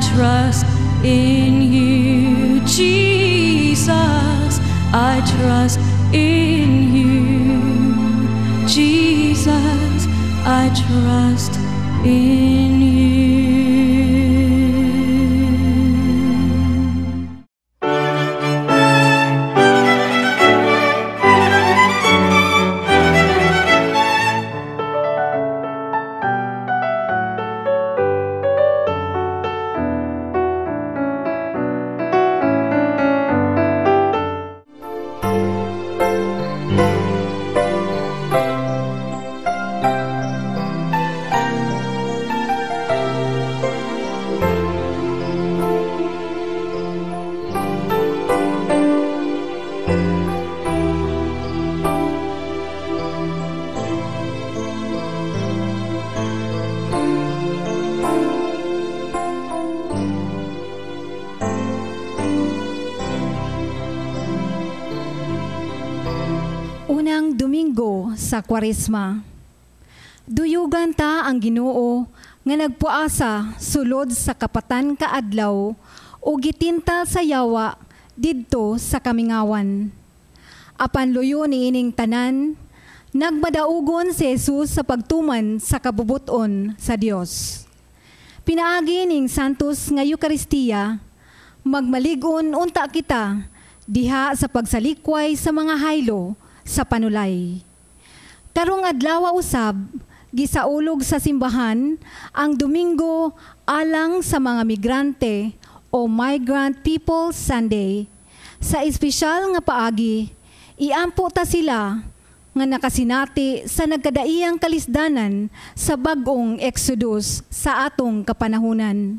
trust in you, Jesus. I trust in you, Jesus. I trust in you. Unang Domingo sa Kwaresma. Duyugan ta ang Ginoo nga nagpuasa sulod sa kapatan kaadlaw o gitintal sa yawa didto sa kamingawan. Apan luyo ni ining tanan, nagmadaugon si Jesus sa pagtuman sa kabubuton sa Dios. Pinaagi ning Santos nga Eukaristiya, magmaligon unta kita diha sa pagsalikway sa mga haylo sa panulay. Karong adlaw usab, gisaulog sa simbahan ang Domingo alang sa mga migrante o Migrant People Sunday. Sa espesyal nga paagi, iampo ta sila nga nakasinati sa nagkadaiyang kalisdanan sa bag-ong Exodus sa atong kapanahunan.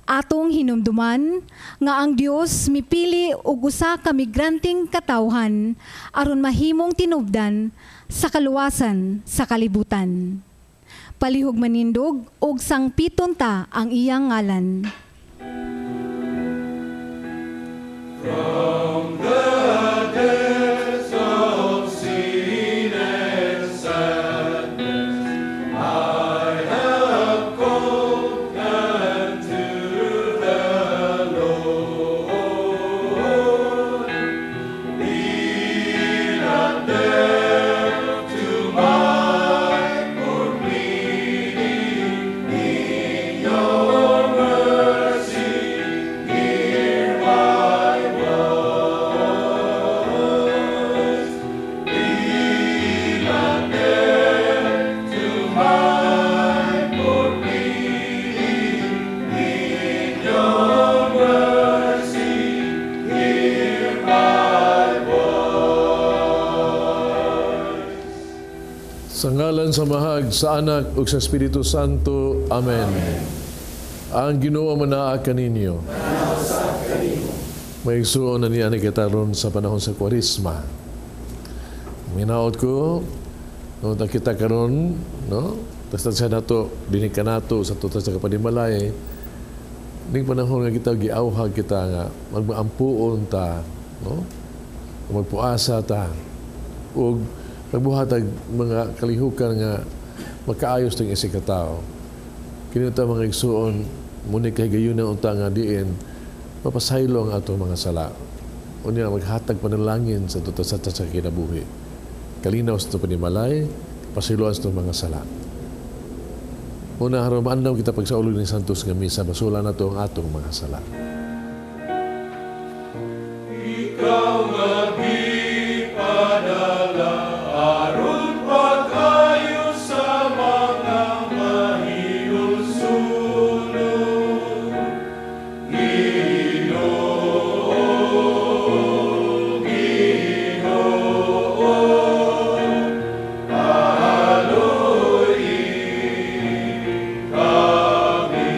Atong hinumduman nga ang Dios mipili og usa ka migranteng katawhan aron mahimong tinubdan sa kaluwasan sa kalibutan. Palihog manindog og sangpiton ta ang iyang ngalan. From the depths of sin and sadness, I have come unto the Lord. Lean not there to my poor pleading, in your mercy, hear my voice. Lean not there to my poor pleading, in your mercy, hear my voice. Sa ngalan sa Mahag, sa Anak, ug sa Espiritu Santo. Amen. Ang Ginoo manaa kaninyo. May igsuon na niya ni kitaron sa panahon sa Kwaresma. Minaot ko, no, kita karon, no? Basta sa nato, dinika nato sa tutas sa kapanimalay. Ning panahon nga kita giawhag kita nga magmaampuon ta, no? Magpuasa ta ug magbuhatag mga kalihukan nga makaayos ng isig katao. Kini ta mga igsuon, muni kay gayuna unta nga diin mapasaylo ang atong mga sala. Unya maghatag panalangin sa tutas sa kinabuhi. Kalinaw sa panimalay, pasiluan sa mga sala. Una haraman daw kita pagsaulog ni Santos nga misa, basula na to ang atong mga sala. Ikaw maghipadala aron pag-ayos sa mga mahinusunod. Ginoo, Ginoo, haluin kami.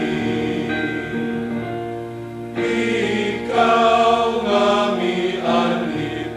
Ikaw nga mianhid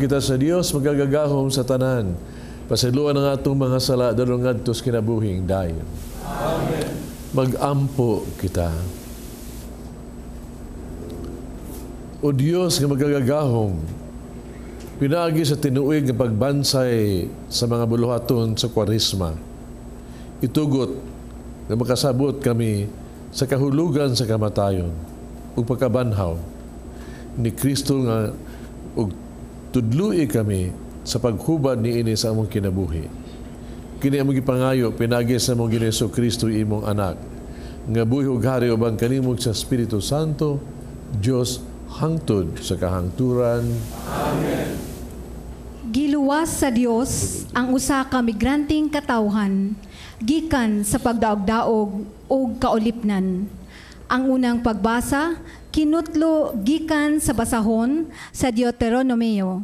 kita sa Dios magagagahom sa tanan. Pasiluan ang atong mga sala dalong ngadtos kinabuhing dayon. Amen. Mag-ampo kita. O Diyos nga magagagahom, pinaagi sa tinuig nga pagbansay sa mga buluhaton sa Kwaresma. Itugot na makasabot kami sa kahulugan sa kamatayon ug pagkabanhaw ni Kristo nga ug tudloi kami sa paghubad niini sa among kinabuhi. Kini among gipangayo pinagi sa among Ginoong Kristo imong anak nga buhi ug hari ubang kanimog sa Espiritu Santo, Dios hangtod sa kahangturan. Amen. Giluwas sa Dios ang usa ka migranting katawhan gikan sa pagdaog-daog o kaulipnan. Ang unang pagbasa kinutlo gikan sa basahon sa Deuteronomio.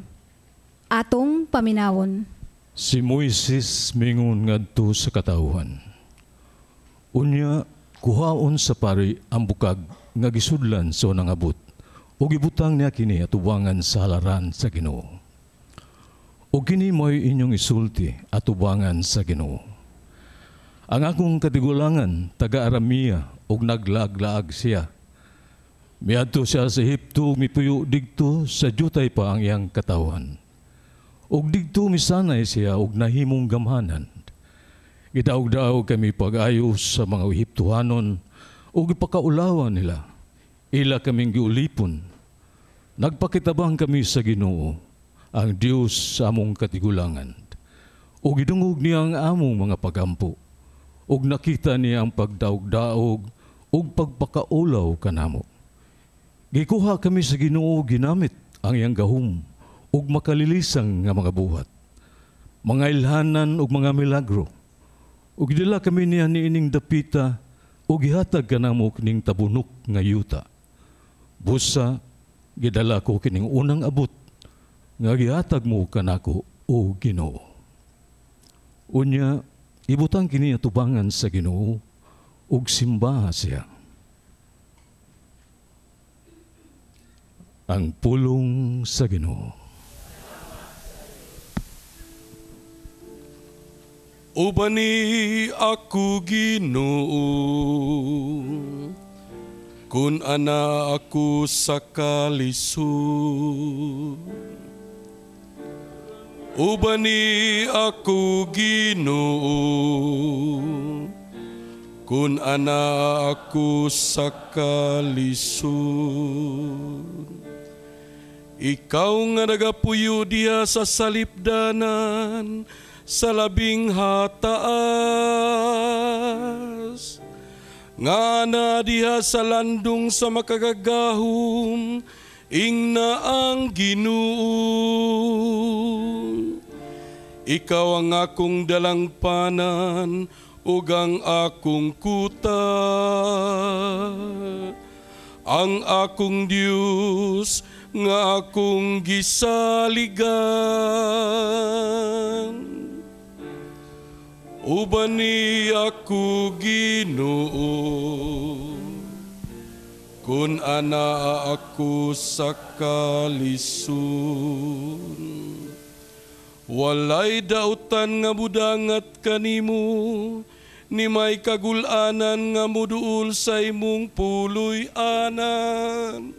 Atong paminawon. Si Moises mingon ngadto sa katawhan. Unya kuhaon sa pari ang bukag nga gisudlan sa unang abot o gibutang niya kini atubangan sa halaran sa Ginoo. O kini mo'y inyong isulti atubangan sa Ginoo. Ang akong katigulangan taga-Aramia og naglaag-laag siya. Miadto siya sa Ehipto, mipuyo digto sa jutay pa ang iyang katawhan. Og digto misanay siya og nahimong gamhanan. Gidaog-daog kami pag-ayos sa mga Ehiptohanon og ipakaulawan nila. Ila kaming giulipon. Nagpakitabang kami sa Ginoo, ang Dios sa among katigulangan. O gidungog niya ang among mga pagampo. O nakita niya ang pagdaog-daog o pagpakaulaw kanamo. Gikuha kami sa Ginoo ginamit ang iyang gahom o makalilisang nga mga buhat. Mga ilhanan o mga milagro. O gidala kami niya niining dapita o gihatag kanamo kining tabunok nga yuta. Busa, gidala ko kining unang abot, nga gihatag mo kanako o Ginoo. Unya, ibutang kini atubangan sa Ginoo, ug simbaha siya. Ang pulong sa Ginoo. Ubani ako Ginoo, kun ana ako sa kalisod. Ubani ako Ginoo, kun ana ako sa kalisod. Ikaw nga nagapuyo diha sa salipdanan, sa labing hataas. Nga na diha sa landong sa makagagahom, ingna ang Ginoo. Ikaw ang akong dalangpanan, ug ang akong kuta. Ang akong Dios, nga akong gisaligan. Ubani ako Ginoo, kun ana ako sa kalisod. Walay dautan nga budangat kanimo, ni may kagulanan nga muduol sa imong puloy anan.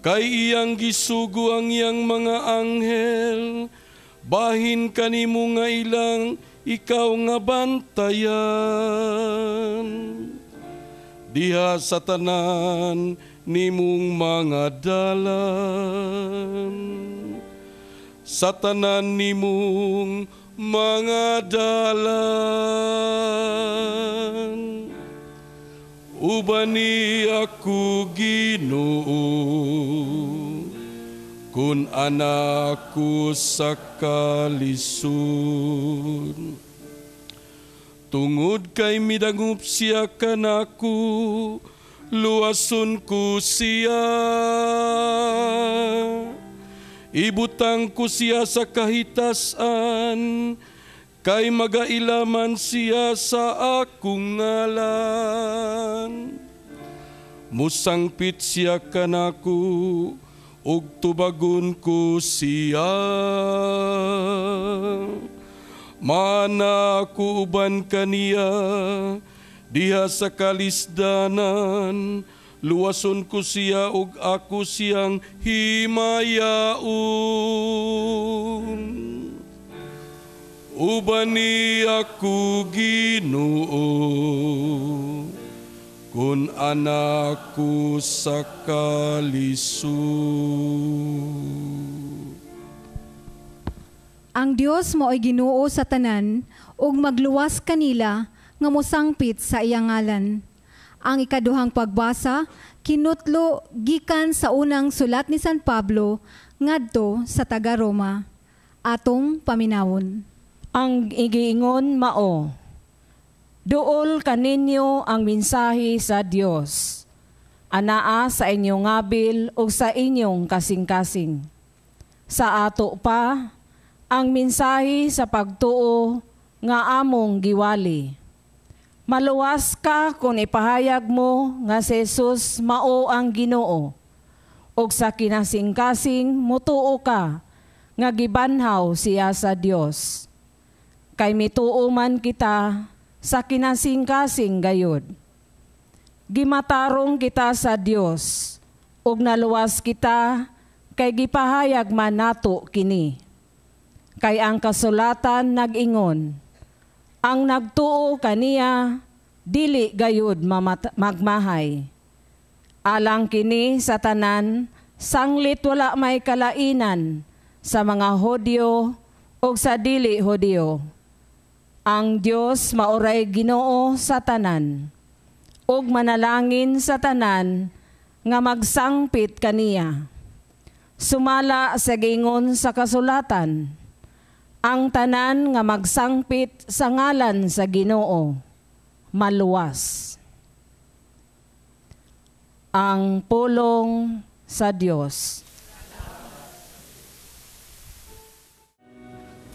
Kay iyang gisugo ang iyang mga anghel, bahin kanimo nga ilang ikaw nga bantayan. Diha sa tanan nimong mga dalan, sa tanan nimong mga dalan. Ubani ako Ginoo, kun ana ako sa kalisod. Tungod kay midangup siya kanako, luwason ko siya. Ibutang ko siya sa kahitasan, kay magailaman siya sa akong ngalan. Musangpit siya kanako, ug tubagon ko siya. Mana ako uban kaniya, diha sa kalisdanan, luwason ko siya ug ako siyang himayaon. Uban ni ako Ginoo, kun anak ko sa kalisod. Ang Dios mao'y Ginoo sa tanan, ug magluwas kanila nga mosangpit sa iyang ngalan. Ang ikaduhang pagbasa kinutlo gikan sa unang sulat ni San Pablo ngadto sa taga Roma. Atong paminawon. Ang igiingon mao, duol kaninyo ang mensahe sa Dios, anaa sa inyong ngabil o sa inyong kasing-kasing. Sa ato pa, ang mensahe sa pagtuo nga among giwali. Maluwas ka kung ipahayag mo nga si Jesus mao ang Ginoo, o sa kinasing-kasing mutuo ka nga gibanhaw siya sa Dios. Kay mituo man kita sa kinasing-kasing gayud. Gimatarong kita sa Dios, ug naluwas kita kay gipahayag man nato kini. Kay ang kasulatan nag-ingon, ang nagtuo kaniya dili gayud magmahay. Alang kini sa tanan, sanglit wala may kalainan sa mga Hudyo o sa dili Hudyo. Ang Dios mauray Ginoo sa tanan, ug manalangin sa tanan nga magsangpit kaniya. Sumala sa gingon sa kasulatan, ang tanan nga magsangpit sa ngalan sa Ginoo, maluwas. Ang pulong sa Dios.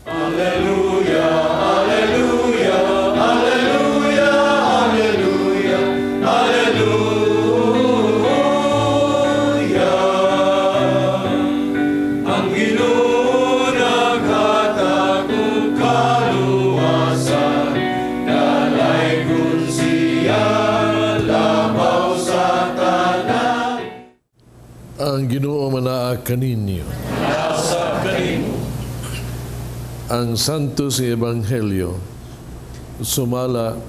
Alleluia, alleluia, alleluia, alleluia, alleluia. Ang Ginoo naghatag kaluwasan, dalay kun siya labaw sa tanan. Ang Ginoo manaa kaninyo. Nasa kanimo. Ang Santo sa Ebanghelyo sumala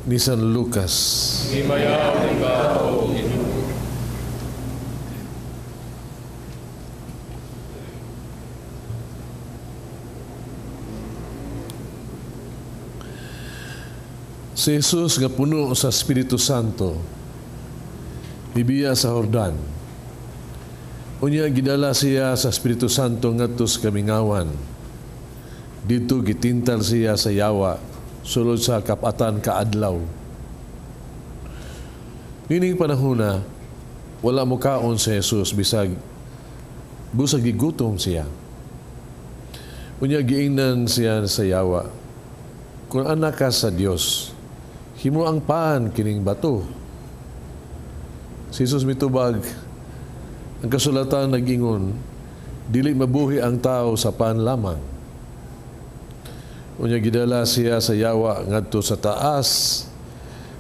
ni San Lucas. Himayaw ka, O Ginoo. Si Jesus nga puno sa Espiritu Santo nibiya sa Jordan. Unya gidala siya sa Espiritu Santo ngadto sa kamingawan. Dito gitintal siya sa yawa sulod sa kapatan kaadlaw. Nining panahona wala mo kaon si Jesus bisag busag gigutom siya. Unya giingnan siya sa yawa, kung anak ka sa Dios, himo ang paan kining bato. Si Jesus mitubag, ang kasulatan nag-ingon, dili mabuhi ang tao sa paan lamang. Unya gidala siya sa yawa ngadto sa taas,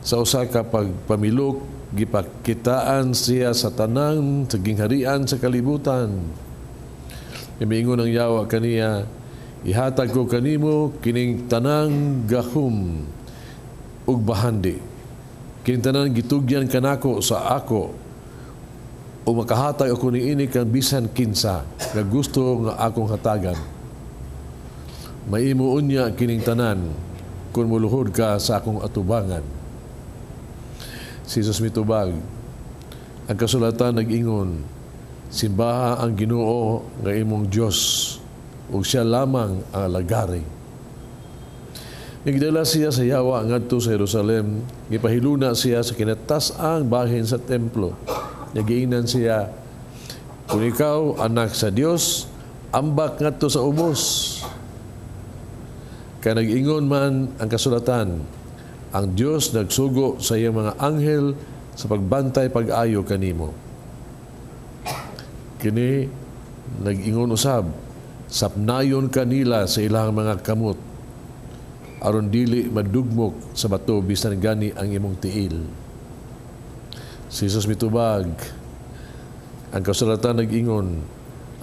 sa usa ka pagpamilok, gipakitaan siya sa tanang sa gingharian sa kalibutan. Imiingon ang yawa kaniya, ihatag ko kanimo kining tanang gahom ug bahandi. Kining tanang gitugyan kanako sa ako, o makahatag ako niini kang bisan kinsa nga gusto nga akong hatagan. Maimo unya kining tanan kung muluhod ka sa akong atubangan. Si Jesus mitubag, ang kasulatan nag-ingon, simbaha ang Ginoo nga imong Dios ug siya lamang ang alagari. Nagdala siya sa yawa ngadto sa Jerusalem, gipahiluna siya sa kinatas-ang bahin sa templo. Nagiingnan siya, kung ikaw anak sa Dios, ambak ngadto sa ubos. Kaya nag-ingon man ang kasulatan, ang Diyos nagsugo sa iyang mga anghel sa pagbantay pag-ayo kanimo. kini nag-ingon usab, sapnayon kanila sa ilang mga kamot aron dili madugmok sa bato bisan gani ang imong tiil. Si Jesus mitubag, ang kasulatan nag-ingon,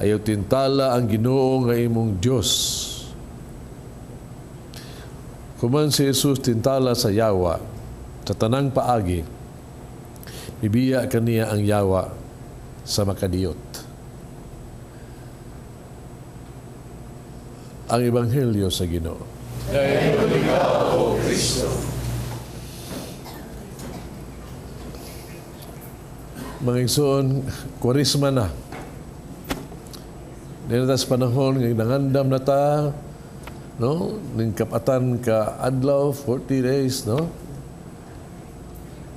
ayaw tintala ang Ginoo nga imong Dios. Kuman si Jesus tintala sa yawa, sa tanang paagi, bibiya kaniya ang yawa sa makadiyot. Ang Ebanghelyo sa Ginoo. Dahil ikaw, O Kristo. Mga igsoon, Kwaresma na. Dito sa panahon ng nangandam na ta, no? Ning kapatan ka adlaw, 40 days, no?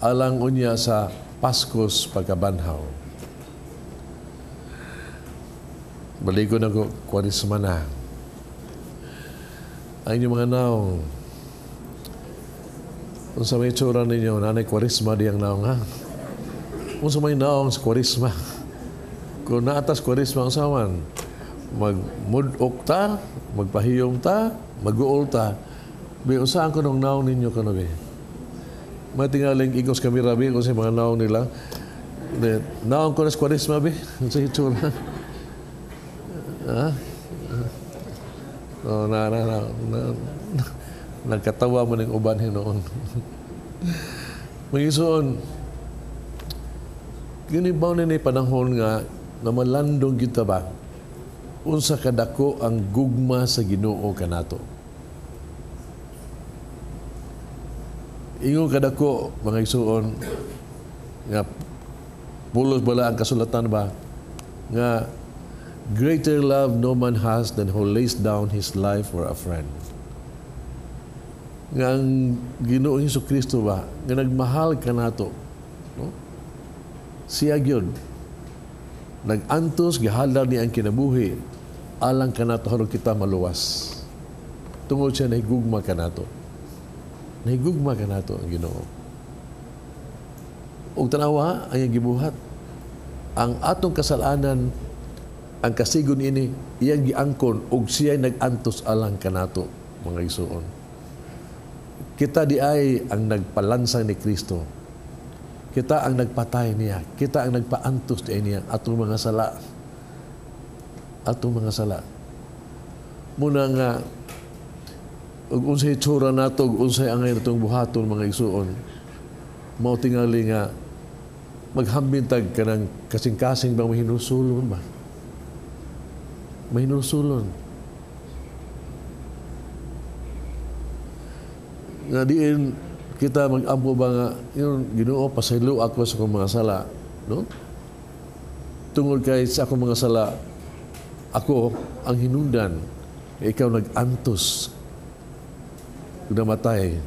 Alang unya sa Paskos pagkabanhaw. Baligo na ko, Kwaresma na. Ang inyong mga naong, kung sa may tsura ninyo, nanay Kwaresma diyang naong, ha? Kung sa may naong sa Kwaresma, kung naatas Kwaresma ang saman, mag-mudok ta, magpahiyom ta, mag-uol ta, saan ko nung naong ninyo ka na, be? May tingaling ikos kami rabi kung sa mga naong nila, naong ko na sa Kwaresma, be? Sa itsura. Ha? Oh, nagkatawa mo ng uban noon. Magisuon, ginibaw na panahon nga na malandong kita ba unsa kadako ang gugma sa Ginoo kanato. Ingon kadako, mga isuon, nga pulos bala ang kasulatan ba nga greater love no man has than who lays down his life for a friend. Nga ang Ginoong Hesukristo ba, nga nagmahal ka nato, no? Siya gyud nag-antos, gihalar niya ang kinabuhi, alang ka nato harong kita maluwas. Tungod siya, nahigugma ka nato. Nahigugma ka nato ang Ginoo. Og tanawa, ang gibuhat, ang atong kasalanan, ang kasigon ini, iyang giangkon, og siya'y nag-antos alang kanato, mga isuon. Kita di ay ang nagpalansang ni Kristo. Kita ang nagpatay niya. Kita ang nagpaantos niya atong mga sala. Atong mga sala. Muna nga, og unsay tsura nato, og unsay angay natong buhaton, mga isuon, mao tingali nga, maghambintag ka ng kasing-kasing bang mahinusulon ba? Mahinusulon. Nga diin kita mag-ampo ba nga, yun, Ginoo, pasaylo ako sa akong mga sala, no? Tungod kay sa akong mga sala, ako ang hinundan, ikaw nag-antos, namatay.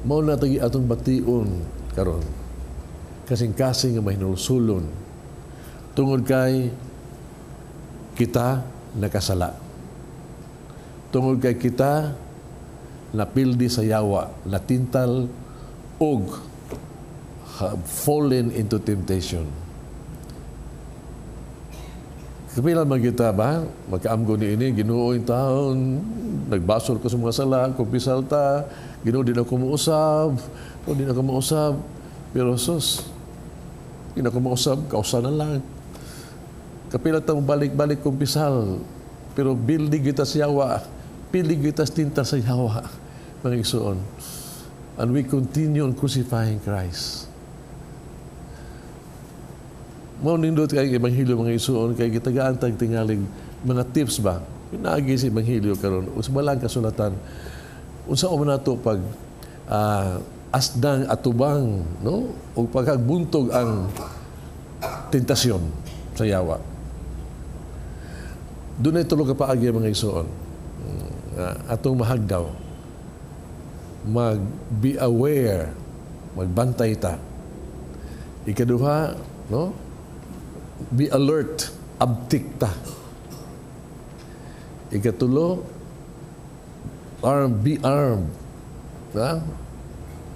Mao na tagi atong bation karon. Kasing-kasing nga mahinusulon. Tungod kay kita nakasala. Tungod kay kita napildi sa yawa, natintal og have fallen into temptation. Kapilan man kita ba? Magkaamgo ni ini, Ginoo yung taon, nagbasol ko sa mga sala, kumpisal ta, Ginoo din ako mausab, o din ako mausab, pero sus, din ako mausab, kausanan lang. Kapilan tang balik-balik kumpisal, pero bildig kita sa yawa, pilig kita tinta sa yawa, mga isuon. And we continue on crucifying Christ. Mao nindot kay Ebanghelyo, mga isuon, kay gitagaan tag tingalig mga tips ba pinaagi si Ebanghelyo karon us balang kasulatan unsa man nato pag asdang atubang, no, o pagkagbuntog ang tentasyon sa yawa. Dunay tulo ka paagi, mga isuon, atong mahagdaw, be aware, magbantay ta. Ikaduha, no, be alert, abtik ta. Ikatulo, be armed. Ha?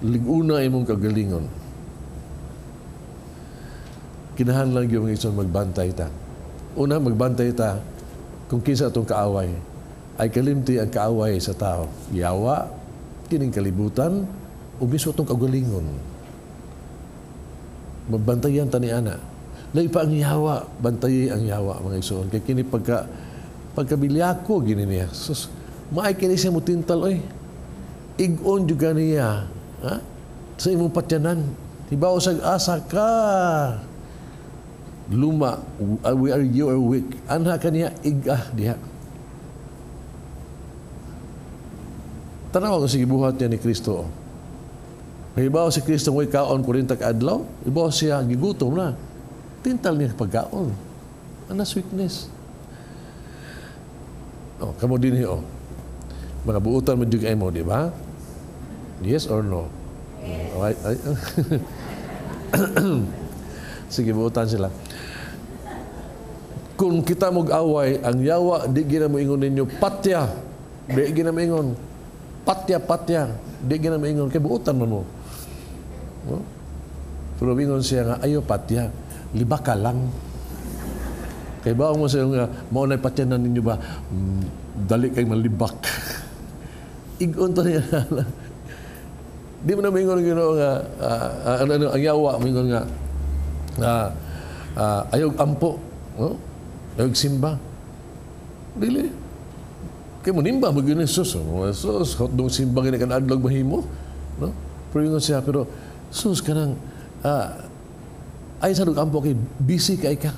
Liguna imong kagalingon. kinahanglan yung ison magbantay ta. Una, magbantay ta kung kinsa itong kaaway. Ay kalimti ang kaaway sa tao. Yawa, kining kalibutan, o mismo itong kagalingon. Magbantayan ta ni ana. Lay pa ang yawa, bantayi ang yawa, mga ison. Kaya kini pagkabilyako, gini niya. Sus, maay kini siya mutintal, oy. Igon juga niya, ha? Sa imong patyanan. Hibaw sa asa ka. Luma, you are weak. Anha ka niya, igah diha. Tanaw ko sige buhat niya ni Kristo. Hibaw si Kristo mo'y kaon 40 kaadlaw, hibaw siya gigutom na. Tintal niya pagkaon. Anas weakness. Oh, kamu din oh. Mga buutan mo juga mo, di ba? Yes or no? Yes. Sige, buutan sila. Kung kita mag-away, ang yawa, di gina mo ingon ninyo, patya. Di gina mo ingon. Patya. Di gina mo ingon. Kaya buutan mo. No? Pero ingon siya nga, ayo patya. Libak ka lang. Kaya ba mo siya nga, maunay patyanan ninyo ba? Dali kay malibak. Igon to niya. Di mo na mingon nga, ang yawa, mingon nga, ayog ampo. No? Ayog simba. Dili. Kaya mo nimba, mag-yun sus. Sus, hotdog simba gini kan adlog mahimo. No? Pero mingon siya, pero sus ka nang, ay sa ampo kay busy kay ka.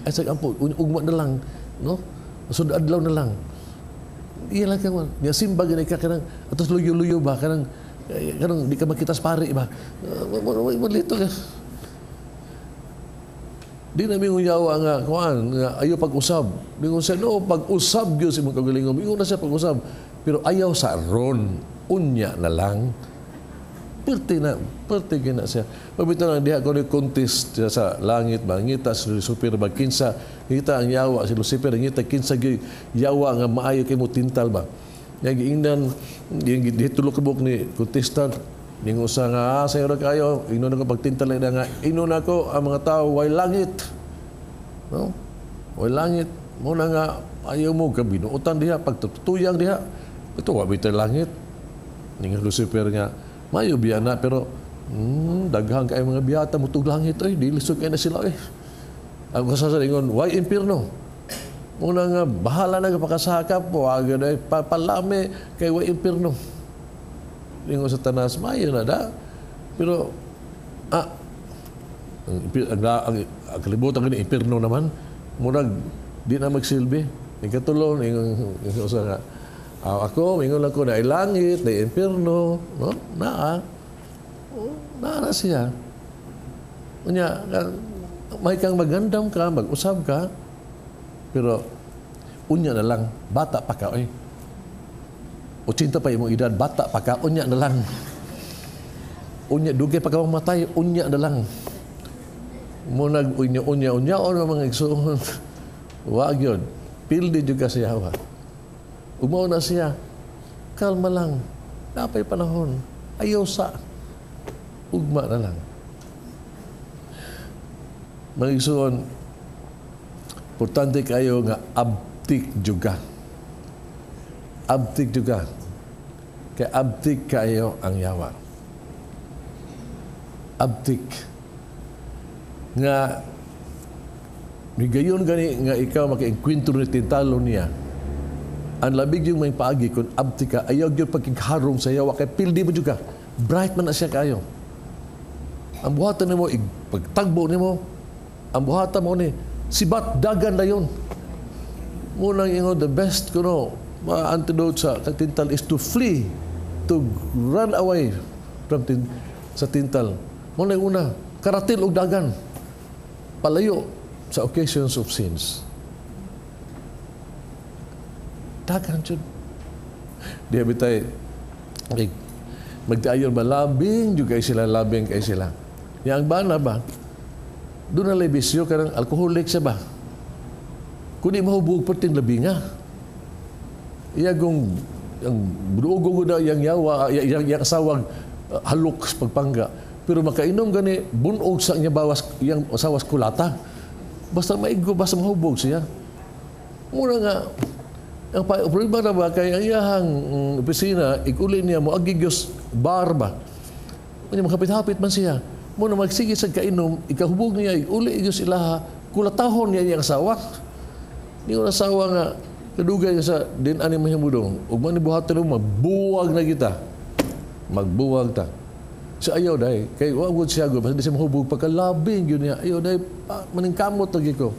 Ay sa ampo, ugma na lang. No? Sud adlaw na lang. Iya lang ka man. Niya simba gini ka kanang, atos luyo-luyo ba, kanang di ka makitas pari ba. Malito ka. Di na mingon yawa nga, kuan, ayaw pag-usab. Mingon siya, no, pag-usab yun si mong kagalingon. Mingon na siya pag-usab. Pero ayaw sa ron. Unya na lang. Perti na siya. Pabito lang, diha ko ni contest sa langit ba, ngita si Lucifer ba, kinsa, ngita ang yawa si Lucifer, ngita kinsa yawa nga maayo kay mo tintal ba. Yang giingnan, yung ditulok kabuk ni contestant, yung usa nga, sayo na kayo, inon ako pagtintal na nga, inon ako ang mga tao, way langit. No? Way langit. Muna nga, ayaw mo ka, binuutan diha, pagtutuyang diha, ito, wabitay langit. Yung Lucifer nga, mayo biyana, pero daghang kayo mga biyata, mutug langit, ay, dilisog kayo na sila, eh. Ang kasasalingon, why impirno? Muna nga, bahala na kapakasakap po, agad ay papalami kay why impirno. Yung sa tanas, mayo na da. Pero, ang kalibutan ng impirno naman, muna, di na magsilbi. Ikatulong, yung sa nga, ako, mingon lang ko na langit, na impirno, no? Na siya. Unya, may kang magandam ka, mag-usab ka, pero unya na lang, bata pa ka, 80 pa yung edad, bata pa ka, unya na lang. Unya, dugay pa ka mamatay, unya na lang. Muna, unya, mga igsoon. Wag yun. Pildi juga siya, umaw na siya, kalma lang, napay panahon, ayaw sa, ugma na lang. Mga igsoon, importante kayo nga abtik juga. Abtik juga. Kaya abtik kayo ang yawa. Abtik. Nga, migayon gani nga ikaw maka-enkwentro ni tintalo niya. Ang labig yung may paagi kung abtik ka, ayaw yung pagkikharong sa yawa. Kaya pildi mo juga. Bright man na siya kayo. Ang buhatan mo, pagtagbo mo, ang buhatan mo ni, sibat dagan na yun. Munang ingon, the best mga antidote sa tintal is to flee, to run away from sa tintal. Munang una, karatil og dagan, palayo sa occasions of sins. Dagan yun. Di habitay, magdayon ba, labing juga sila, labing kay sila. Yang bana ba, doon na lebisyo, karang alcoholic siya ba? Kung di mahubog perting labi nga. Iyagong, yung budugo na, yung yawa, yung asawag, halok pagpangga. Pero makainom gani bunog sa niya bawas yang asawas kulata. Basta maigo, basta mahubog siya. Muna nga, ang problema na ba kay ang iyahang opisina, ikuli niya mo agigos bar ba? Kanya makapit-hapit man siya. Muna magsige sa kainom, ikahubog niya, ikuli igos ilaha, kulatahon niya niyang asawa. Ni yung asawa nga, kadugay sa din ani mahimudong. Ug man buhaton mo magbuwag na kita. Magbuwag ta. So ayaw dai kay wa gud siya gud basta di siya mahubog pagkalabing gyud niya. Ayaw dai maningkamot lagi ko.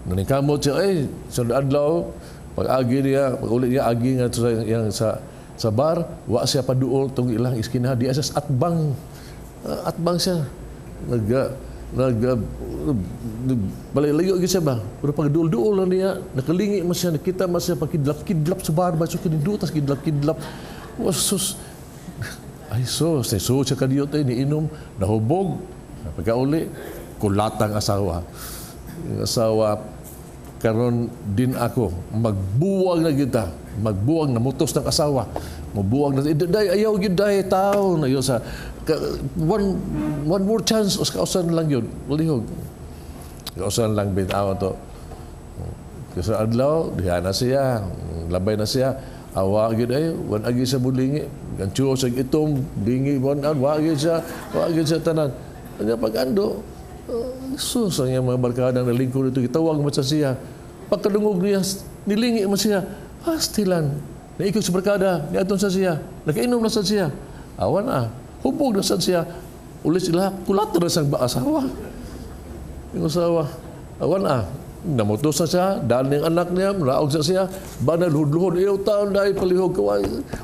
Maningkamot siya sa adlaw pag-agi niya, pag-uli niya agi nga yang sa bar, wa siya paduol tong ilang iskina di asas atbang siya. Balayo gyud siya ba? Pero pag duol-duol lang niya, nakalingi man siya, nakita man siya pagkidlap-kidlap sa bar, so kinindutas kidlap-kidlap. Wasus. Ay sos, siya kadiyot niinom, nahubog. Pagkauli, kulatang asawa. Yung asawa, karon din ako, magbuwag na kita. Magbuwag na mutos ng asawa. Magbuwag na, ayaw yun dahil tao. Ayaw sa, one more chance, os kausan lang yun. Walihog. Kausan lang bitaw to. Kasi adlaw, diha na siya, labay na siya. Awa gid ay wan agi sa bulingi gancho sa itom lingi wan wa agi sa tanan anya pag-ando sus ang mga barkada na lingkod dito gitawag mo sa siya pagkadungog niya nilingi mo siya pastilan naikot sa barkada niadton sa siya nakainom na sa siya awan hubog na sa siya ulit sila kulat na sa asawa yung asawa awan namutos na siya, dahil ng anak niya, mulaog sa siya, ba na luhod-luhod, ayaw taon dahil palihog ka,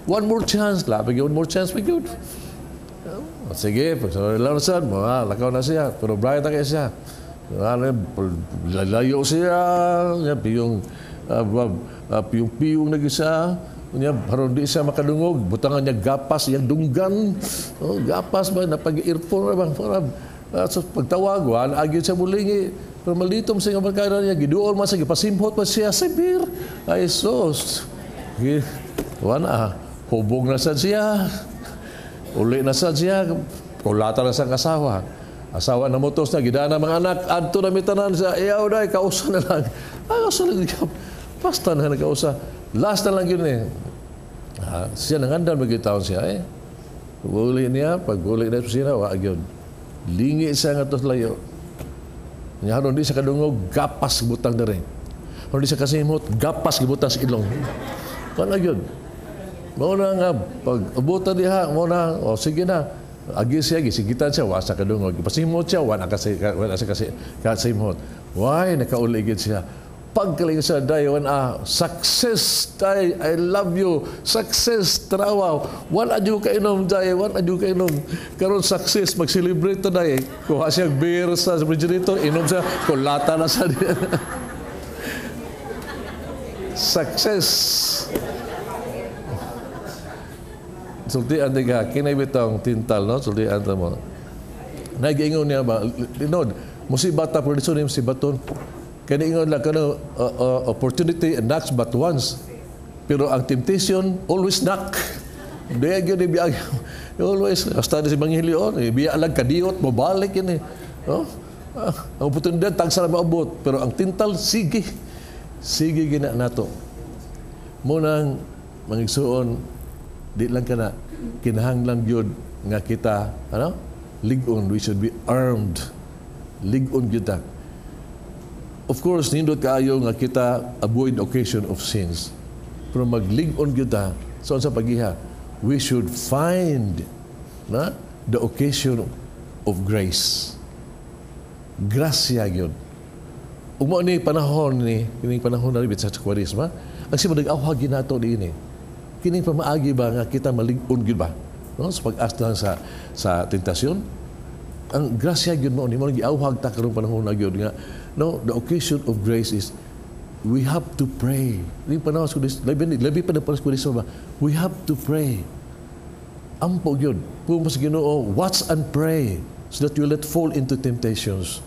one more chance, lapig one more chance, may good. Sige, pagsalalasan, lakaw na siya, pero bright na kayo siya. Lalayo siya, piyong-piyong na siya, haron di siya makadungog, butangan niya gapas, yung dunggan, gapas ba, napag-earphone na ba, pagtawag, wala agad sa bulingi, pero malitom sa mga barkada niya, giduol man sa gipasimpot pa siya sa beer. Ay sos. Wana, hubog na sa siya. Uli na sa siya. Kulata na sa asawa. Asawa na motos na, gidana mga anak, adto na mitanan sa iyaw dahil, kausa na lang. Kausa na lang. Pasta na kausa. Last na lang yun siya nangandan magitaon siya Pag-uli niya, pag-uli na siya, wag yun. Lingi siya nga tos layo. Nya haron di sa kadungog gapas butang dere. Haron di sa kasimot gapas gibutang sa ilong. Kana gyud. Mao na nga pag abutan diha mao na sige na. Agi siya gisigitan siya wa sa kadungog. Pasimot siya wa na sa kasimot. Why nakauli gid siya. Pagkaling sa dayon success day I love you success trawaw wala jud ka inom day wala jud ka inom karon success mag-celebrate today kuha siya beer sa refrigerator inom siya kulata na sa success sultian diga kinay bitong tintal no sultian ta mo nagingon niya ba linod musibata production ni musibaton. Kaya ingon lang kano opportunity knocks but once. Pero ang temptation always knock. Daya gyud biya always hasta si Manghilyon biya lang kadiot mo balik ini. No? Ang oportunidad tagsa na maabot pero ang tintal sige gina nato. Munang mangigsuon di lang kana kinahanglan gyud nga kita lig-on, we should be armed. Lig-on gyud ta. Of course, nindot kaayo nga kita avoid occasion of sins. Pero maglig-on kita sa pagiha, we should find the occasion of grace. Grasya yun. Ugmo ni panahon na ribit sa Kwaresma, ang siya nag-awhagi nato din Kining pamaagi ba nga kita malig-on gyud ba? No, sa pag-asta sa tentasyon. Ang grasya gyud mo ni mo giawhag ta karong panahon na gyud nga the occasion of grace is we have to pray. Ni panahon sa labi pa na para sa ba? We have to pray. Ampo gyud. Kung mas Ginoo, watch and pray so that you let fall into temptations.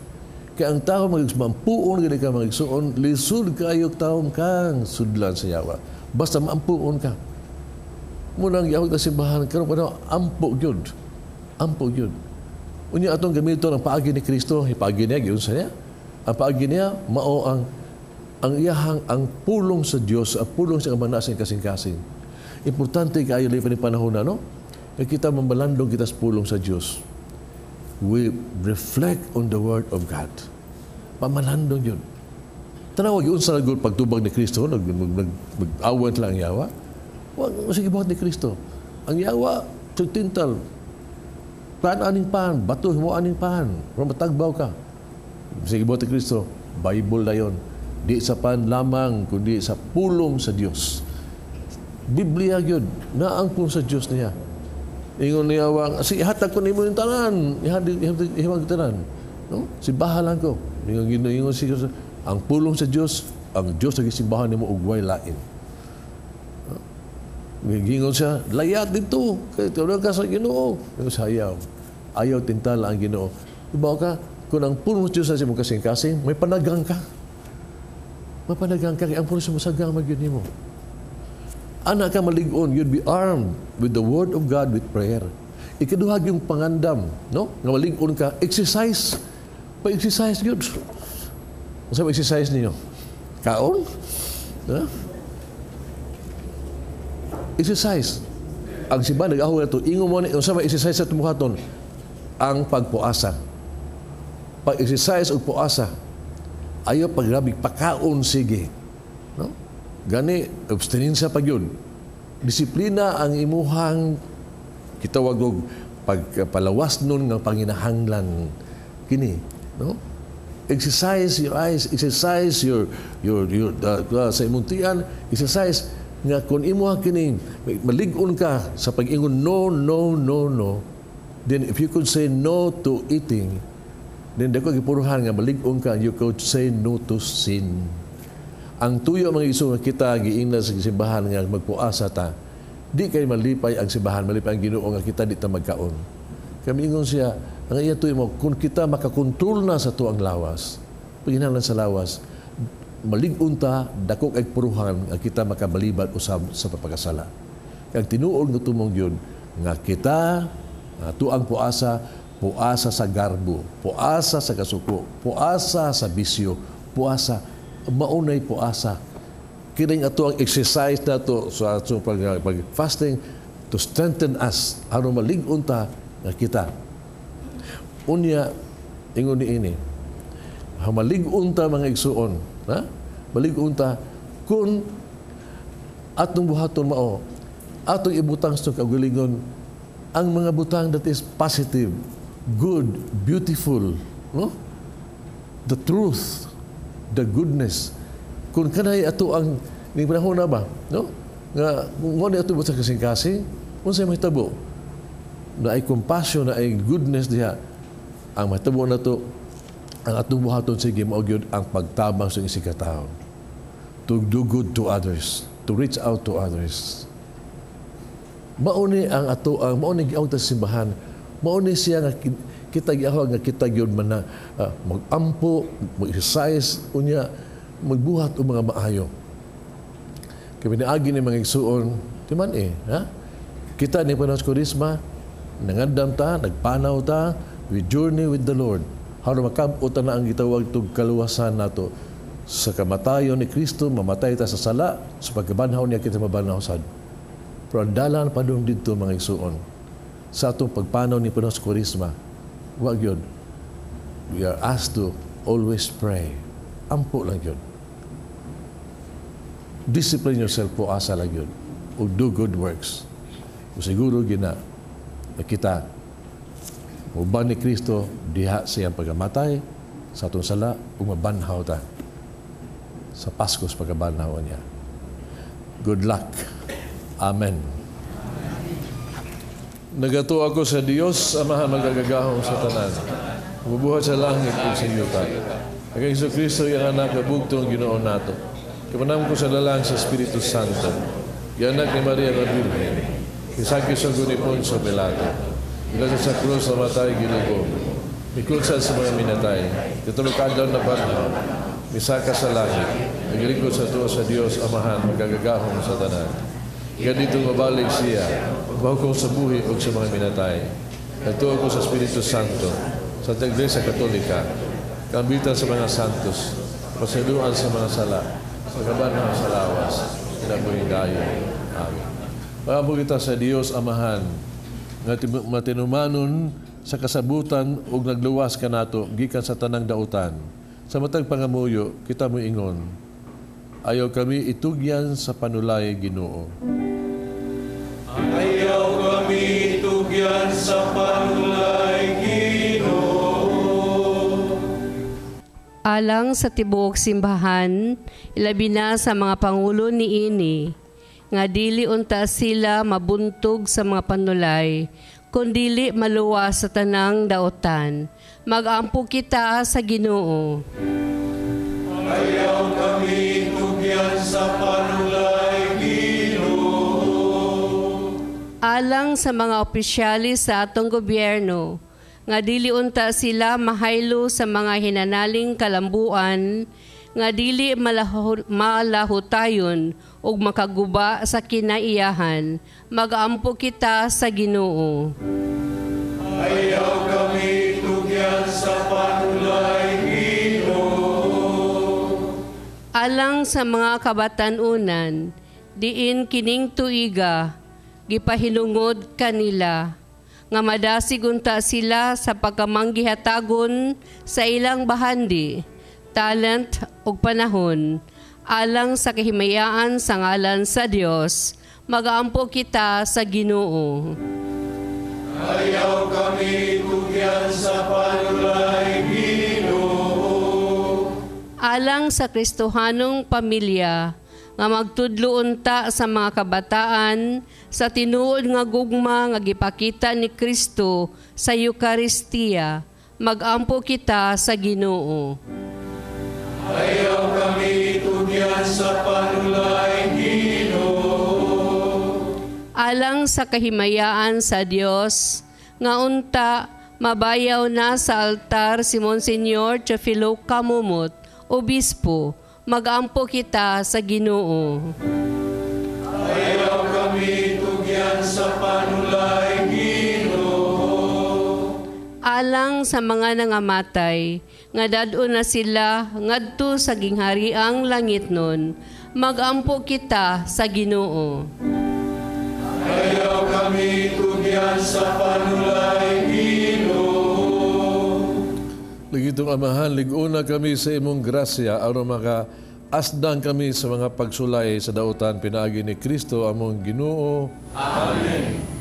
Kaya ang tao magmampuon gani ka magsuon, lisod kayo taong kang sudlan sa yawa. Basta maampuon ka. Munang yawag na simbahan karon panahon ampo gyud. Ampo yun. Unya atong gamito ng paagi ni Kristo, paagi niya, giyon sa niya. Ang paagi niya, mao ang iyahang, ang pulong sa Diyos, ang pulong sa kamanasan kasing-kasing. Importante kayo lipan ni panahon na, no? Na kita mambalandong kita sa pulong sa Diyos. We reflect on the Word of God. Pamalandong yun. Tanawag yun sa pagtubag ni Kristo, nag-awan lang ang yawa. Sige buhat ni Kristo. Ang yawa, tintal, pan aning pan, bato mo aning pan, matagbaw ka. Sige buhat ni Kristo, Bible na yun. Di sa pan lamang, kundi sa pulong sa Diyos. Biblia yun, naangkong sa Diyos niya. Ingon niya, sige, hatag ko na mo yung tanan. Ihawag tanan. No? Simbahan ko. Ingon siya, ang pulong sa Diyos, ang Diyos naging simbahan ni mo ugway lain. Gingon siya, layat dito. Kaya tawag ka sa Ginoo. Ingon siya, ayaw tintala ang Ginoo. Ibaw ka, kung ang pulong sa Diyos na siya mong kasing-kasing, may panagang ka. May panagang ka, ang pulong sa masagang magyun mo. Anak ka malig-on, you'd be armed with the Word of God with prayer. Ikaduhag yung pangandam, no? Nga malig-on ka, exercise. Pa-exercise yun. Masa exercise ninyo? Kaon? Ha? Exercise. Ang simbahan nag-ahoy na ito, ingo mo na, yung sama exercise sa tumuhaton, ang pagpuasa. Pag-exercise o puasa, ayaw pagrabig, pakaon sige. No? Gani, abstinensya pag yun. Disiplina ang imuhang kitawag og pagpalawas nun ng panginahanglan kini, no? Exercise your eyes, exercise your sa imuntian, exercise nga kung imuhang kini malig-on ka sa pag-ingon no, then if you could say no to eating, then dako gipuruhan nga malig-on ka, you could say no to sin. Ang tuyo mga iso nga kita giingna sa simbahan nga magpuasa ta, di kay malipay ang simbahan, malipay ang Ginoo nga kita di ta magkaon. Kami ingon siya, ang iya tuyo mo, kung kita makakontrol na sa tuang lawas, paghinahanglan sa lawas, malig-on ta, dako kay puruhan nga kita makabalibad usab sa pagkasala. Kag tinuod nga tumong yun, nga kita tuang puasa sa garbo, puasa sa kasuko, puasa sa bisyo, puasa maunay puasa. Kining ato ang exercise nato sa ato pag-fasting to strengthen us aron malig-on ta nga kita. Unya ingon niini, malig-on ta mga igsuon, ha? Malig-on ta kun atong buhaton mao, atong ibutang sa kagalingon ang mga butang that is positive, good, beautiful, no? The truth, the goodness. Kung kanay ato ang ni panahon na ba, no? Nga mo ni ato sa kasing-kasing, unsay mahitabo? Na ay compassion, na ay goodness diha. Ang mahitabo na to, ang atong buhaton sige mao gyud ang pagtabang sa isig katawo. To do good to others, to reach out to others. Mao ni ang ato ang mao ni giawta sa simbahan, mao ni siya nga kita giahog nga kita gyud man na mag-ampo, mag-exercise unya magbuhat og mga maayo. Kami niagi ni mga igsuon, di man ha? Kita ni panahon sa Kwaresma, nangandam ta, nagpanaw ta, we journey with the Lord. Haron makab-o ta na ang gitawag tug kaluwasan nato sa kamatayon ni Kristo, mamatay ta sa sala, sa pagkabanhaw niya kita mabanhaw sad. Pero ang dalan pa doon dito mga igsuon, sa atong pagpanaw ni panahon sa Kwaresma, wag yun. We are asked to always pray. Ampo lang yun. Discipline yourself po asa lang yun. O do good works. O siguro gina na kita uban ni Kristo diha siyang pagamatay sa atong sala ug mabanhaw ta sa Pasko sa pagabanhaw niya. Good luck. Amen. Nagato ako sa Dios, Amahan magagagahong sa tanan. Mabuhat sa langit ug sa yuta. Ang Hesus Kristo yung anak na bugtong Ginoo nato. Kamanam ko sa lalang sa Espiritu Santo. Yung anak ni Maria na Virgen. Kisaki sa gunipon sa Pilato. Ilasa sa krus na matay ginugo. Mikulsan sa mga minatay. Katulukadaw na banhaw. Misaka sa langit. Naglingkod sa tuwa sa Dios, Amahan magagagahong sa tanan. Ganito mabalik siya, bahukong sa buhi o sa mga minatay. Ito ako sa Espiritu Santo, sa Iglesia Katolika, kambitan sa mga santos, pasaluan sa mga sala, pagkabanang sa lawas, kinabuhin dayon. Amen. Pagkabu kita sa Dios Amahan, nga matinumanon sa kasabutan ug nagluwas ka nato, gikan sa tanang dautan. Sa matag pangamuyo, kita mo ingon, ayaw kami itugyan sa panulay Ginoo. Ayaw kami itugyan sa panulay Ginoo. Alang sa tibuok simbahan, ilabi na sa mga pangulo ni ini, nga dili unta sila mabuntog sa mga panulay, kundili maluwas sa tanang dautan. Mag-ampo kita sa Ginoo. Ayaw kami itugyan sa panulay Ginoo. Alang sa mga opisyalis sa atong gobyerno, nga dili unta sila mahaylo sa mga hinanaling kalambuan, nga dili malahutayon ug makaguba sa kinaiyahan, mag-ampo kita sa Ginoo. Ayaw kami itugyan sa panulay Ginoo. Alang sa mga kabatanunan, diin kining tuiga, gipahinungod kanila, nga madasig unta sila sa pagkamanggihatagon sa ilang bahandi, talent ug panahon, alang sa kahimayaan sa ngalan sa Dios, mag-aampo kita sa Ginoo. Ayaw kami itugyan sa panulay Ginoo. Alang sa Kristohanong pamilya, nga magtudlo unta sa mga kabataan sa tinuod nga gugma nga gipakita ni Kristo sa Eucharistia, mag-ampo kita sa Ginoo. Ayaw kami itugyan sa panulay Ginoo. Alang sa kahimayaan sa Dios, nga unta mabayaw na sa altar si Monsignor Teofilo Camumot, Obispo, mag-ampo kita sa Ginoo. Ayaw kami itugyan sa panulay Ginoo. Alang sa mga nangamatay, nga dadon na sila ngadto sa ginghariang langit nun, mag-ampo kita sa Ginoo. Ayaw kami itugyan sa panulay Ginoo. Ligitong Amahan, liguna kami sa imong grasya aron maka asdang kami sa mga pagsulay sa dautan pinaagi ni Kristo among Ginoo. Amen.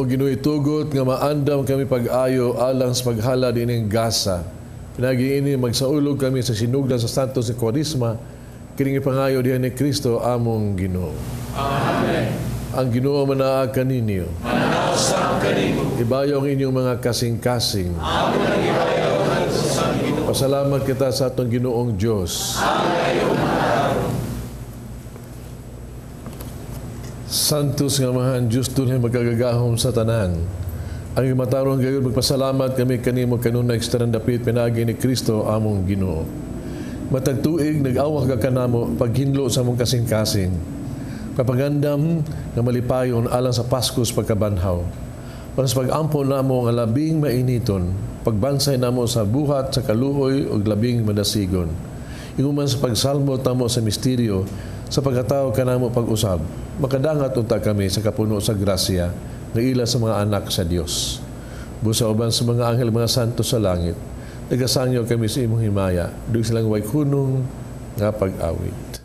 O Ginoo, itugot nga maandam kami pag-ayo alang sa paghala dining gasa. Pinagi ini magsaulog kami sa sinugdan sa Santos ni Quaresma, kining ipangayo diha ni Kristo among Ginoo. Amen. Ang Ginoo manaa kaninyo. Mananaos sa kanimo. Ibayaw ang inyong mga kasing-kasing. Amo nang ibayaw sa Ginoo. Pasalamat kita sa atong Ginoong Dios. Santos nga Amahan, Diyos tunay magkagagahom sa tanan. Ang imatarong gayon, magpasalamat kami kanimo kanunay ekstrang dapit pinagi ni Kristo among Ginoo. Matagtuig, nag-awak ka kanamo paghinlo sa mong kasing-kasing. Kapagandam nga malipayon alang sa Paskos pagkabanhaw. Para sa pag-ampo namo nga labing mainiton, pagbansay namo sa buhat, sa kaluoy o labing madasigon. Iguman sa pagsalmo tamo sa misteryo, sa pagkatao kanamo pag-usab, makadangat unta kami sa kapuno sa grasya nga ila sa mga anak sa Dios. Busa uban sa mga anghel, mga santo sa langit, nagasangyo kami sa imong himaya, doon silang way kunong nga pag-awit.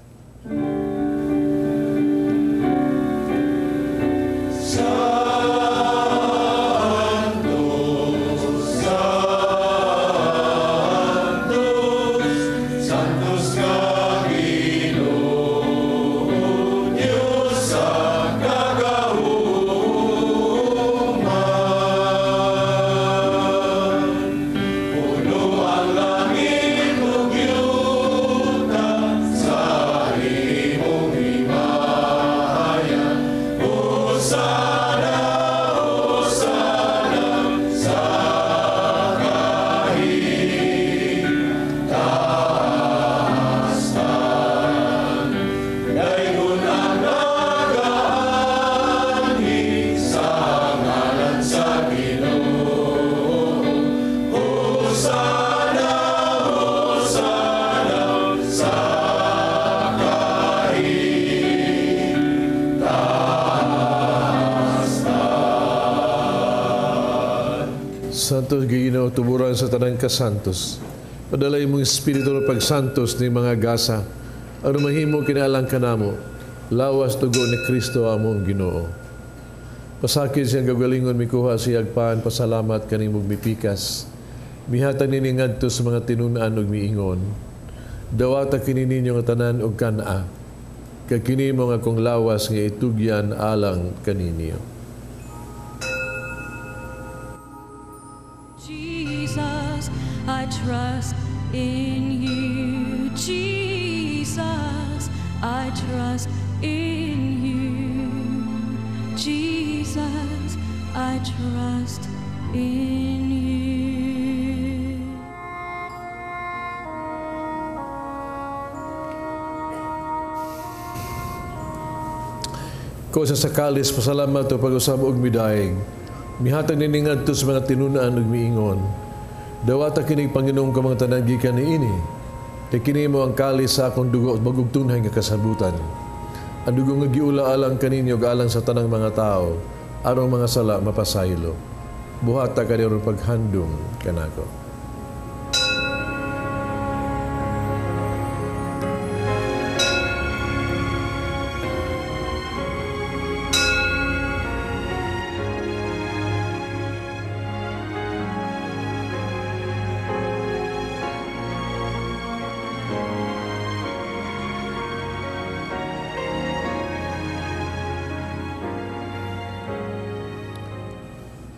Santos Ginoo, tuburan sa tanang kasantos. Padalay mong espiritu ng pagsantos ni mga gasa. Ano mahimo kinalang kanamo, lawas tugo ni Kristo among Ginoo. Pasakit siyang gagalingon mikuha siyag paan, pasalamat kanimog mipikas. Mihatan nini ngadto sa mga tinunaan og miingon. Dawata kini ninyo nga tanan og kana. Kag kini mo nga kong lawas nga itugyan alang kaninyo. Jesus, I trust in you. Jesus, I trust in you. Jesus, I trust in you. Ko sa sakalis, pasalamat o pag-usab og midaig. Mihatag niningad to sa mga tinunaan ug miingon. Dawata kining Panginoong ka mga tanan gikan niini. Kay kini mo ang kalis sa akong dugo bagog tunay nga kasabutan. Ang dugo nga giula alang kaninyo alang sa tanang mga tao, aron mga sala mapasaylo. Buhata ka ron paghandom kanako.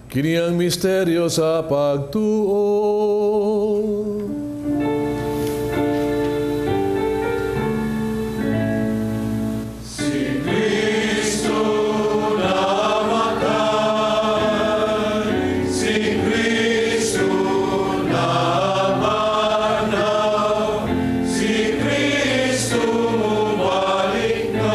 Kini ang misteryo sa pagtuo. Si Kristo namatay, si Kristo namanaw, si Kristo bumalik na.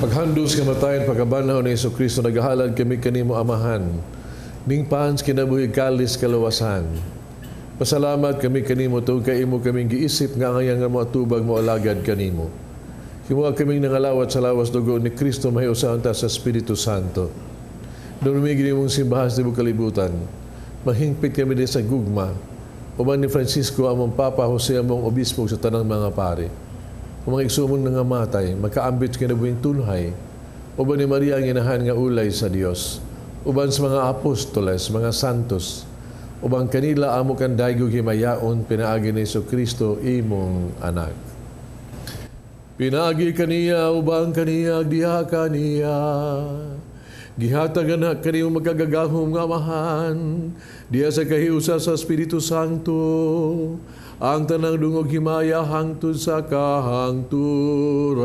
Paghandos kamatayan pagkabanaw ni Jesucristo, nagahalad kami kanimo Amahan, ning paans kinabuhi kalis kalawasan. Pasalamat kami kanimo to kay imo kaming giisip nga ngayang mo atubag mo alagad kanimo. Himuha kaming nangalawat sa lawas dugo ni Kristo mahiusahan ta sa Espiritu Santo. Dumigin mong simbahas di mo kalibutan. Mahingpit kami din sa gugma. Uman ni Francisco among Papa Jose among obispo sa tanang mga pari. o mga igsumong nga matay, makaambit kinabuhing tunhay, uban ni Maria ang inahan nga ulay sa Dios, uban sa mga apostoles, mga santos, uban kanila amo kan daygog himayaon pinaagi ni Jesucristo imong anak. Pinaagi kaniya ubang kaniya diha kaniya. Gihatag anak kaniyo magagagahom nga amahan diha sa kahiusa sa Espiritu Santo. Ang tanang dungog himaya hangtod sa kahangturan.